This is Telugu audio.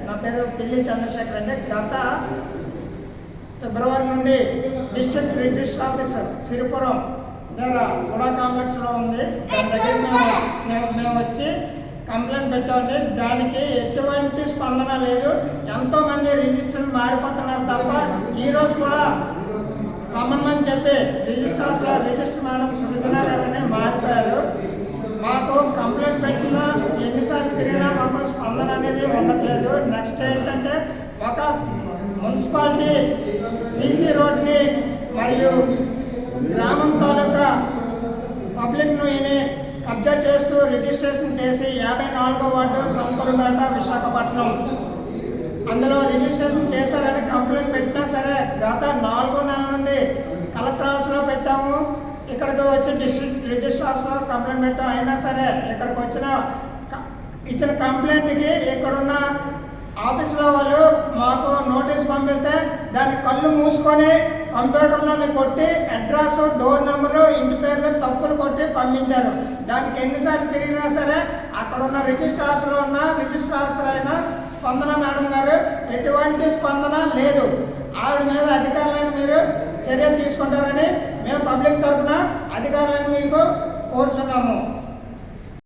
నా పేరు పిల్లి చంద్రశేఖర్ అండి. గత ఫిబ్రవరి నుండి డిస్ట్రిక్ట్ రిజిస్టర్ ఆఫీసర్ సిరిపురం దగ్గర కూడా కాంప్లెక్స్లో ఉంది. దాని దగ్గర మేము వచ్చి కంప్లైంట్ పెట్టామండి. దానికి ఎటువంటి స్పందన లేదు. ఎంతోమంది రిజిస్టర్లు మారిపోతున్నారు తప్ప ఈరోజు కూడా రమ్మని చెప్పి రిజిస్టర్ మేడం సృజన గారని మారిపోయారు. మాకు కంప్లైంట్ పెట్టినా ఎన్నిసార్లు తిరిగినా మాకు స్పందన అనేది ఉండట్లేదు. నెక్స్ట్ ఏంటంటే ఒక మున్సిపాలిటీ సీసీ రోడ్ని మరియు గ్రామం తాలూకా పబ్లిక్ నూయిని కబ్జా చేస్తూ రిజిస్ట్రేషన్ చేసి 54వ వార్డు సంపూర్పేట విశాఖపట్నం అందులో రిజిస్ట్రేషన్ చేశారని కంప్లైంట్ పెట్టినా సరే గత 4 నెలల నుండి కలెక్టర్ ఆఫీస్లో పెట్టాము. ఇక్కడికి వచ్చి డిస్ట్రిక్ట్ రిజిస్టర్ ఆఫీస్లో కంప్లైంట్ పెట్టాం. అయినా సరే ఇక్కడికి ఇచ్చిన కంప్లైంట్కి ఇక్కడున్న ఆఫీసులో వాళ్ళు మాకు నోటీస్ పంపిస్తే దాన్ని కళ్ళు మూసుకొని కంప్యూటర్లోని కొట్టి అడ్రస్, డోర్ నెంబరు, ఇంటి పేర్లు తప్పులు కొట్టి పంపించారు. దానికి ఎన్నిసార్లు తిరిగినా సరే అక్కడున్న రిజిస్టర్ ఆఫీసులో ఉన్న రిజిస్టర్ ఆఫీసర్ అయిన స్పందన మేడం గారు ఎటువంటి స్పందన లేదు. ఆవిడ మీద అధికారులను మీరు చర్యలు తీసుకుంటారని మేము పబ్లిక్ తరఫున అధికారులను మీకు కోరుచున్నాము.